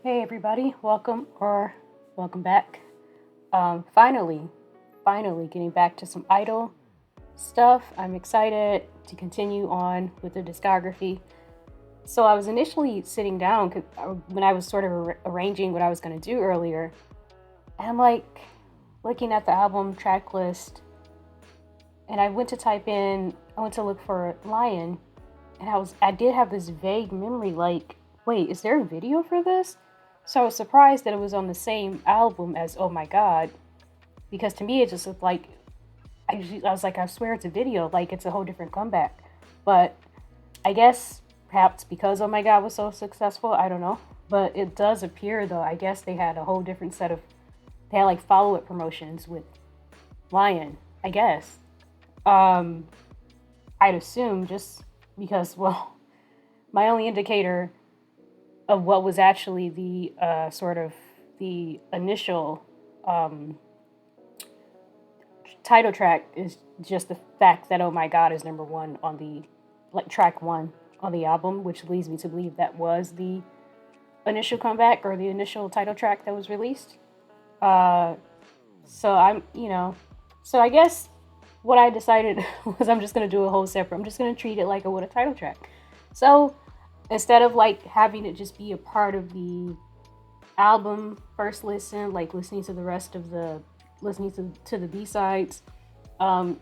Hey everybody, welcome back. Finally getting back to some I-dle stuff. I'm excited to continue on with the discography. So I was initially sitting down when I was sort of arranging what I was going to do earlier, and I'm like looking at the album track list, and I went to look for Lion, and I did have this vague memory like, wait, is there a video for this? So I was surprised that it was on the same album as Oh My God, because to me it just looked like, I was like, I swear it's a video, like it's a whole different comeback. But I guess perhaps because Oh My God was so successful, I don't know. But it does appear though, I guess they had a whole different they had like follow-up promotions with Lion, I guess. I'd assume just because, well, my only indicator of what was actually the the initial title track is just the fact that Oh My God is number one on the track one on the album, which leads me to believe that was the initial comeback or the initial title track that was released. Uh, so so I guess what I decided was I'm just gonna do a whole separate. I'm just gonna treat it like I would a title track. So instead of like having it just be a part of the album first listen, like listening to the B-sides, I'm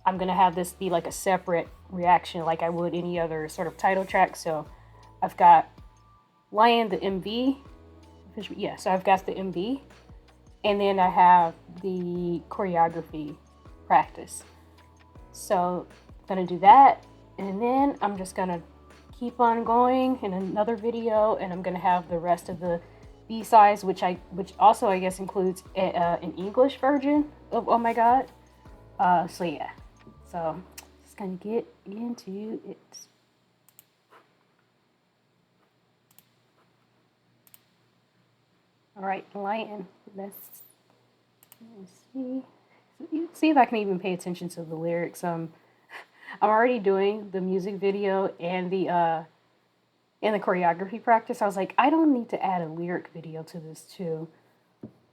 gonna have this be like a separate reaction like I would any other sort of title track. So I've got Lion, the MV. Yeah, so I've got the MV, and then I have the choreography practice. So I'm gonna do that, and then I'm just gonna keep on going in another video, and I'm gonna have the rest of the B-sides, which also I guess includes an English version of Oh My God. So yeah, so just gonna get into it. All right, Lion. Let's see if I can even pay attention to the lyrics. I'm already doing the music video and the choreography practice. I was like, I don't need to add a lyric video to this too.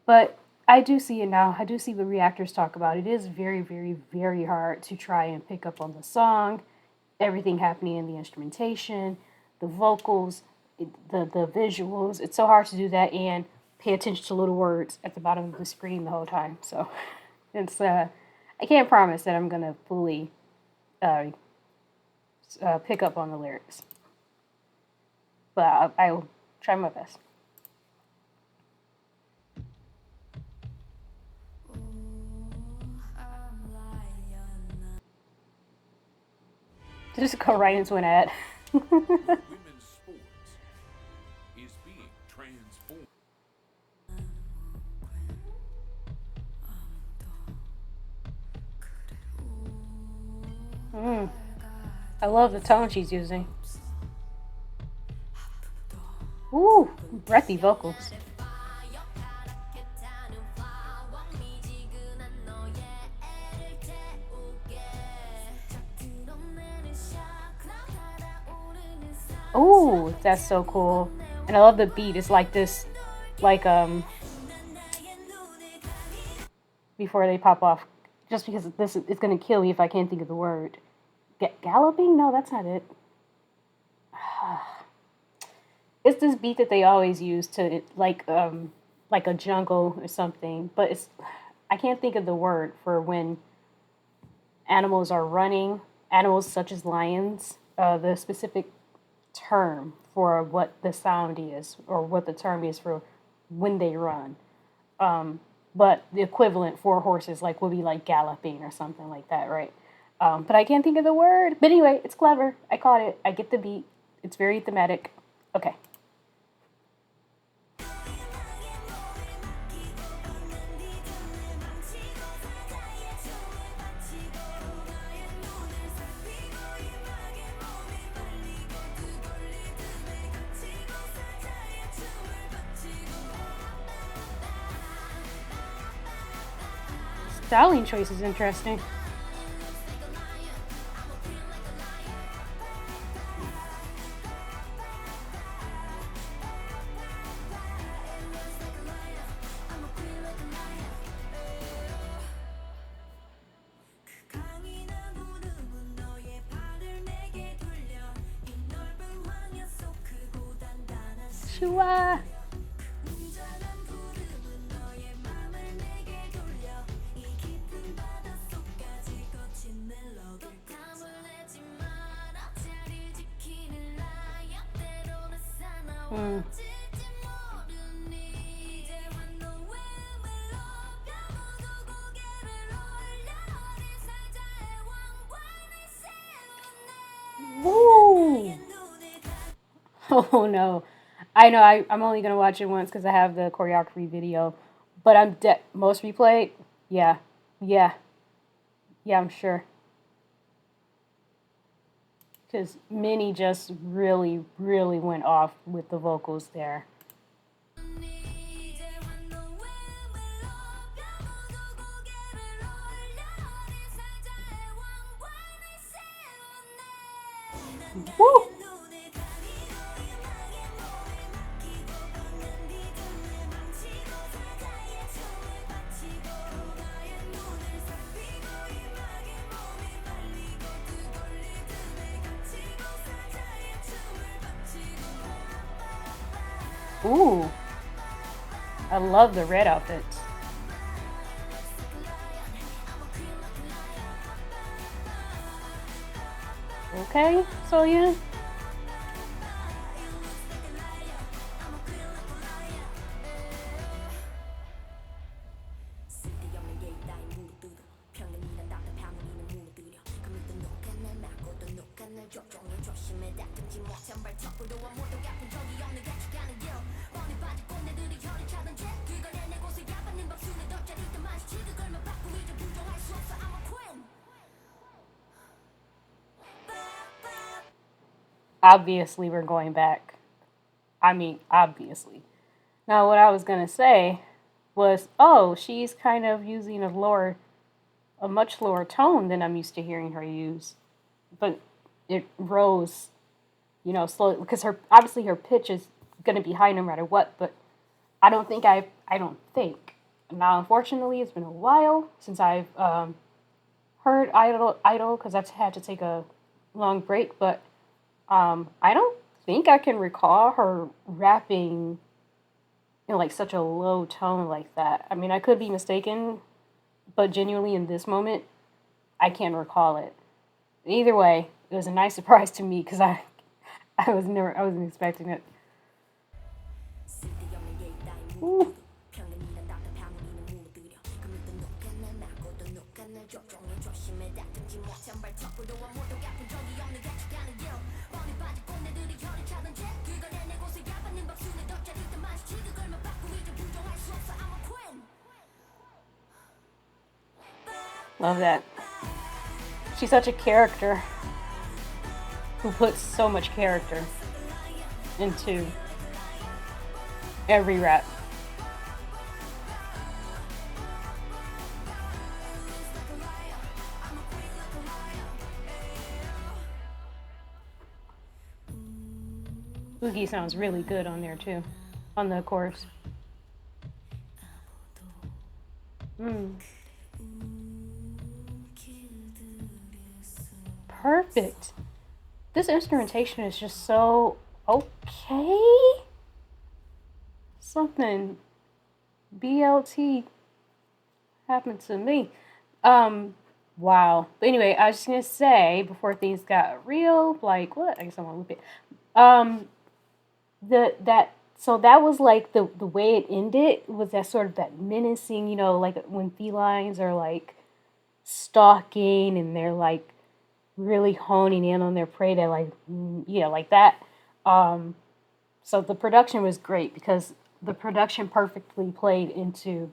But I do see it now. I do see the reactors talk about it. It is very, very, very hard to try and pick up on the song, everything happening in the instrumentation, the vocals, the visuals. It's so hard to do that and pay attention to little words at the bottom of the screen the whole time. So it's I can't promise that I'm gonna fully pick up on the lyrics, but I'll try my best. Just go right into an ad. Women's sports is being transformed. I love the tone she's using. Ooh, breathy vocals. Ooh, that's so cool. And I love the beat. It's like this, like, before they pop off, just because it's gonna kill me if I can't think of the word. Galloping? No, that's not it. It's this beat that they always use to like a jungle or something, but I can't think of the word for when animals are running. Animals such as lions. The specific term for what the sound is, or what the term is for when they run. But the equivalent for horses like would be like galloping or something like that, right? But I can't think of the word. But anyway, it's clever. I caught it. I get the beat. It's very thematic. Okay. Styling choice is interesting. Shua. Mm. Woo! Oh no. I know I'm only gonna watch it once because I have the choreography video. But most replayed? Yeah. Yeah. Yeah, I'm sure. Because Minnie just really, really went off with the vocals there. Woo! Ooh, I love the red outfits. Okay, so yeah. Obviously, we're going back. I mean, obviously. Now, what I was gonna say was, oh, she's kind of using a much lower tone than I'm used to hearing her use, but it rose, slowly because her obviously her pitch is gonna be high no matter what. But I don't think. Now, unfortunately, it's been a while since I've heard I-dle because I've had to take a long break, but I don't think I can recall her rapping in like such a low tone like that. I mean, I could be mistaken, but genuinely in this moment, I can't recall it. Either way, it was a nice surprise to me because I wasn't expecting it. Ooh. Love that. She's such a character who puts so much character into every rap. Boogie sounds really good on there too, on the chorus. Mm. Perfect. This instrumentation is just so okay. Something BLT happened to me. Wow. But anyway, I was just gonna say before things got real, like what? I guess I want to loop it. Um, that was like the way it ended was that sort of that menacing, like when felines are like stalking and they're like really honing in on their prey. They're like, yeah, like that. Um, so the production was great because the production perfectly played into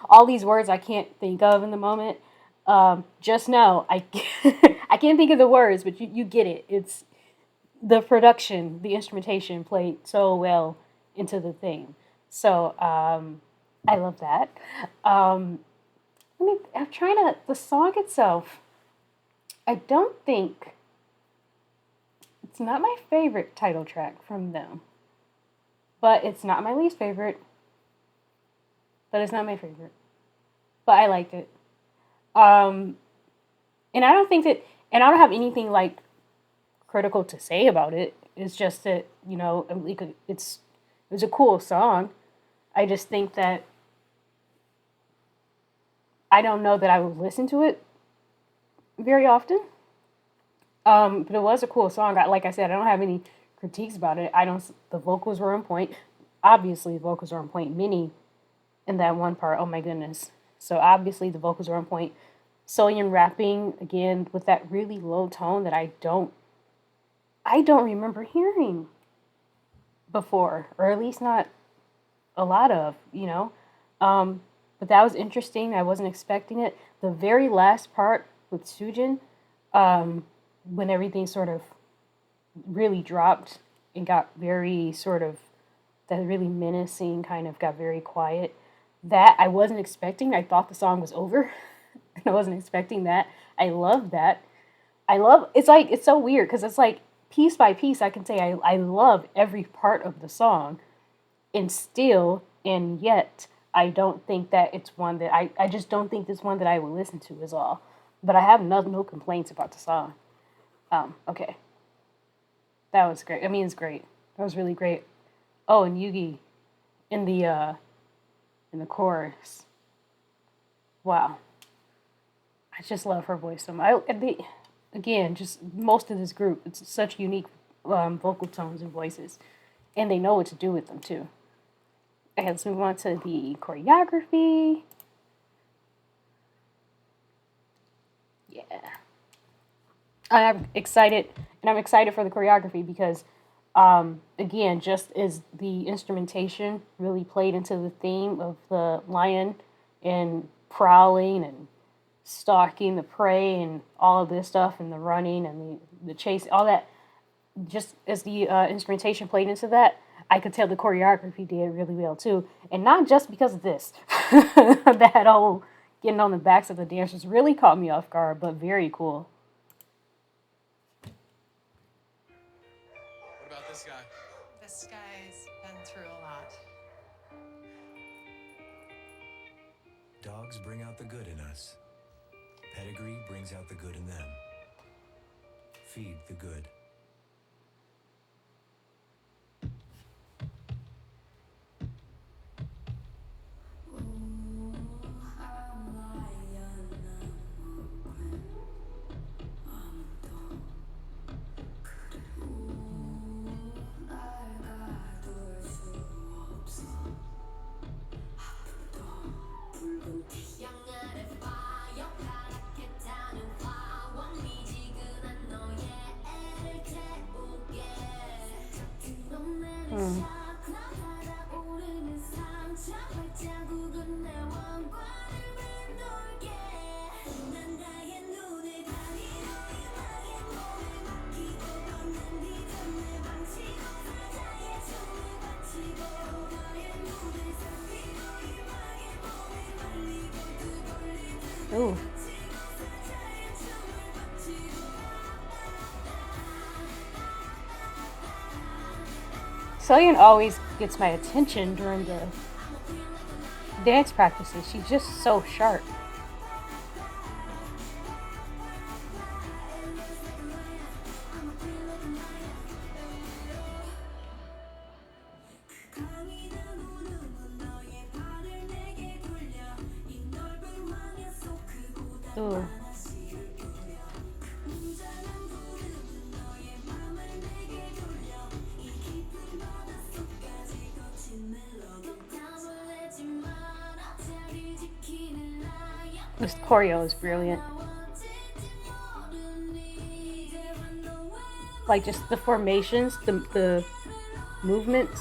all these words I can't think of in the moment. Just know I can't think of the words, but you get it. It's the production, the instrumentation played so well into the theme. So I love that. Um, I'm trying to the song itself. I don't think it's not my favorite title track from them, but it's not my least favorite. But it's not my favorite. But I liked it. Um, and I don't think that, and I don't have anything like critical to say about it. It's just that, it was a cool song. I just think that I don't know that I would listen to it very often. But it was a cool song. Like I said, I don't have any critiques about it. The vocals were on point. Obviously, the vocals are on point. Minnie in that one part, oh my goodness. So obviously the vocals are on point. Soyeon rapping again with that really low tone that I don't remember hearing before, or at least not a lot of. But that was interesting. I wasn't expecting it. The very last part with Sujin, when everything sort of really dropped and got very sort of, that really menacing kind of got very quiet. That I wasn't expecting. I thought the song was over. And I wasn't expecting that. I love that. It's so weird because it's like piece by piece I can say I love every part of the song. And yet I don't think that it's one that I just don't think it's one that I will listen to is all. But I have no complaints about the song. Okay. That was great. I mean, it's great. That was really great. Oh, and Yugi in the chorus. Wow. I just love her voice so much. Again, just most of this group, it's such unique vocal tones and voices. And they know what to do with them, too. Okay, let's move on to the choreography. Yeah. I'm excited for the choreography because, again, just as the instrumentation really played into the theme of the lion and prowling and stalking the prey and all of this stuff and the running and the chase, all that, just as the instrumentation played into that, I could tell the choreography did really well too. And not just because of this. That whole getting on the backs of the dancers really caught me off guard, but very cool. What about this guy? This guy's been through a lot. Dogs bring out the good in us. Pedigree brings out the good in them. Feed the good. Ooh. Soyeon always gets my attention during the dance practices. She's just so sharp. Ooh. This choreo is brilliant. Like just the formations, the movements.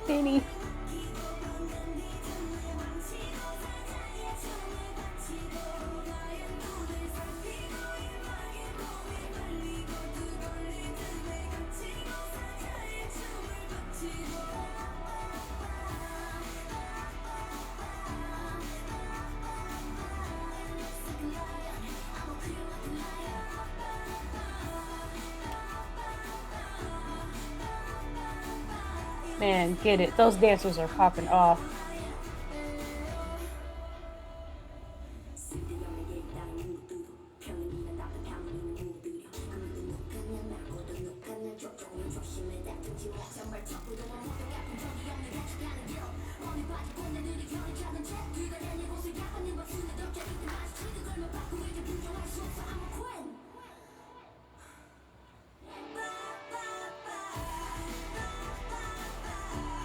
Benny. Man, get it. Those dancers are popping off.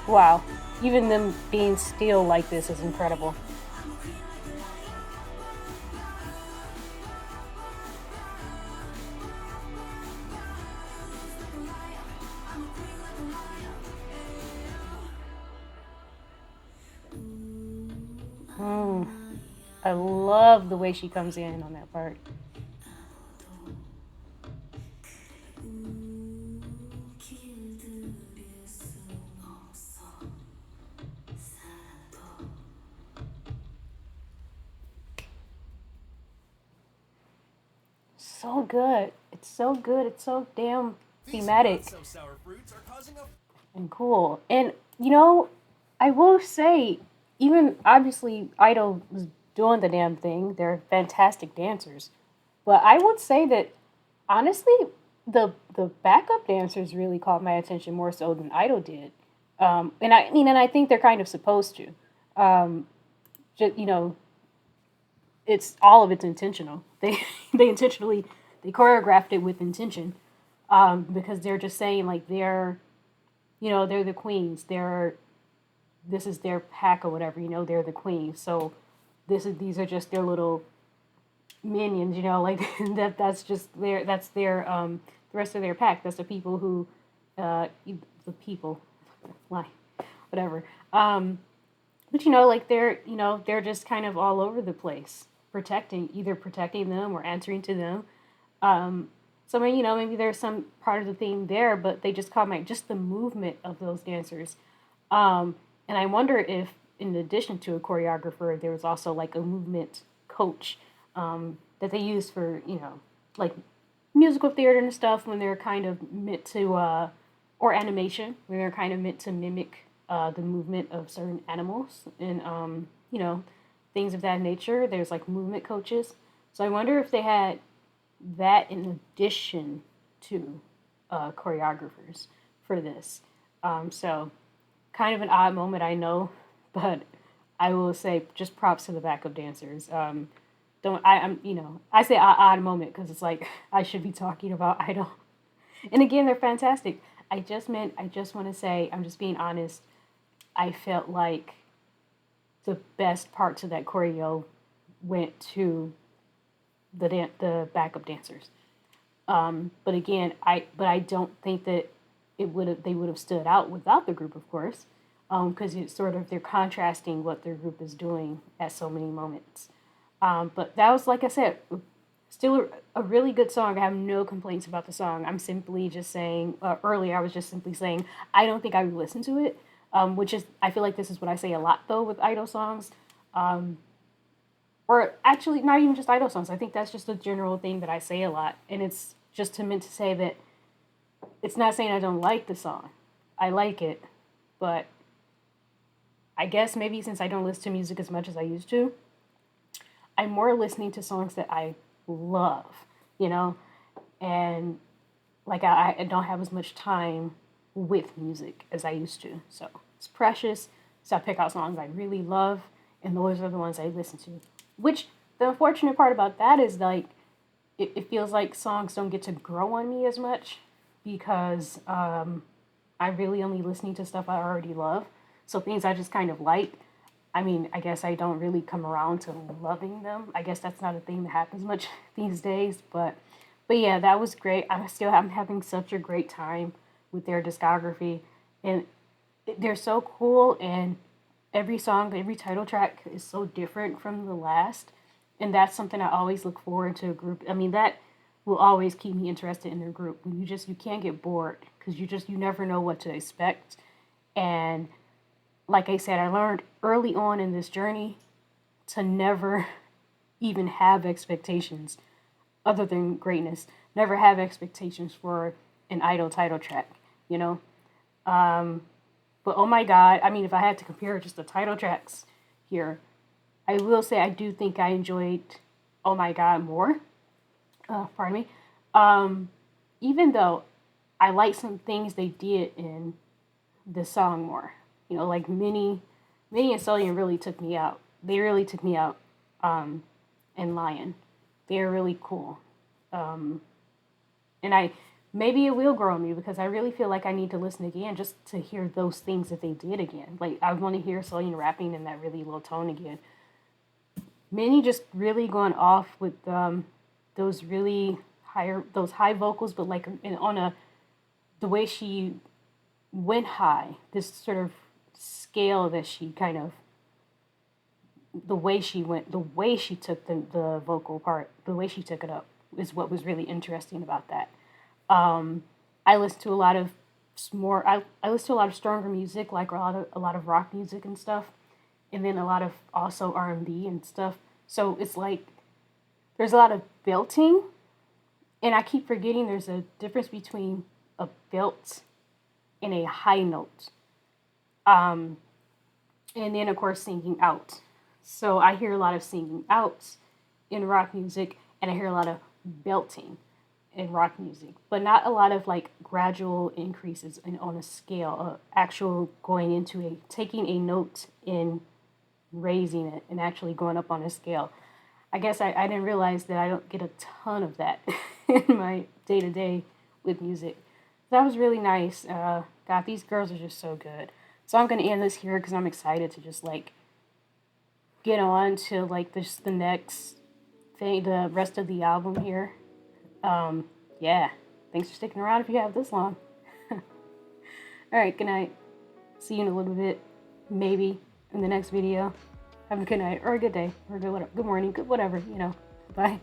Wow. Even them being still like this is incredible. Mm. I love the way she comes in on that part. So good. It's so good. It's so damn thematic and cool. And I will say, even obviously I-dle was doing the damn thing. They're fantastic dancers. But I would say that honestly, the backup dancers really caught my attention more so than I-dle did. And I mean, and I think they're kind of supposed to. Just, it's all of it's intentional. They intentionally they choreographed it with intention, because they're just saying like they're the queens. This is their pack or whatever. They're the queens. So these are just their little minions. Like that's their the rest of their pack. That's the people who the people, why, whatever. But like they're just kind of all over the place, either protecting them or answering to them. So maybe there's some part of the theme there, but they just caught just the movement of those dancers. And I wonder if, in addition to a choreographer, there was also like a movement coach that they use for like musical theater and stuff when they're kind of meant to, or animation when they're kind of meant to mimic the movement of certain animals and things of that nature. There's like movement coaches. So I wonder if they had that in addition to choreographers for this. So kind of an odd moment, I know, but I will say just props to the backup dancers. Don't I say odd moment because it's like I should be talking about I-dle, and again they're fantastic. I just want to say, I'm just being honest. I felt like the best parts of that choreo went to the backup dancers. But again, I don't think that they would have stood out without the group, of course, because it's sort of they're contrasting what their group is doing at so many moments. But that was, like I said, still a really good song. I have no complaints about the song. I'm simply just saying, earlier I was just simply saying I don't think I would listen to it, which is, I feel like this is what I say a lot though with I-dle songs. Or actually not even just I-dle songs. I think that's just a general thing that I say a lot. And it's just meant to say that it's not saying I don't like the song. I like it, but I guess maybe since I don't listen to music as much as I used to, I'm more listening to songs that I love, and like I don't have as much time with music as I used to. So it's precious. So I pick out songs I really love, and those are the ones I listen to. Which the unfortunate part about that is like it feels like songs don't get to grow on me as much because I'm really only listening to stuff I already love. So things I just kind of like, I mean, I guess I don't really come around to loving them. I guess that's not a thing that happens much these days, but yeah, that was great. I'm having such a great time with their discography, and they're so cool. And every song, every title track is so different from the last, and that's something I always look forward to a group. I mean, that will always keep me interested in their group. When you can't get bored because you never know what to expect, and like I said, I learned early on in this journey to never even have expectations other than greatness. Never have expectations for an I-dle title track, you know? But oh my God, I mean, if I had to compare just the title tracks here, I will say I do think I enjoyed oh my god, more. Pardon me. Even though I like some things they did in the song more, you know, like Minnie and Sullivan really took me out. They really took me out. And Lion, they're really cool. And I maybe it will grow on me because I really feel like I need to listen again just to hear those things that they did again. Like I want to hear Sullivan rapping in that really low tone again. Minnie just really going off with those really those high vocals, but like on the way she went high, this sort of scale that she kind of, the way she took the vocal part, the way she took it up is what was really interesting about that. I listen to a lot of I listen to a lot of stronger music, like a lot of rock music and stuff, and then a lot of also R&B and stuff. So it's like there's a lot of belting, and I keep forgetting there's a difference between a belt and a high note. And then of course singing out. So I hear a lot of singing out in rock music, and I hear a lot of belting in rock music, but not a lot of like gradual increases on a scale, actual going into taking a note and raising it and actually going up on a scale. I guess I didn't realize that I don't get a ton of that in my day-to-day with music. That was really nice. God, these girls are just so good. So I'm going to end this here because I'm excited to just like get on to like the next thing, the rest of the album here. Yeah. Thanks for sticking around if you have this long. All right, good night. See you in a little bit, maybe in the next video. Have a good night or a good day or good morning, good whatever, you know. Bye.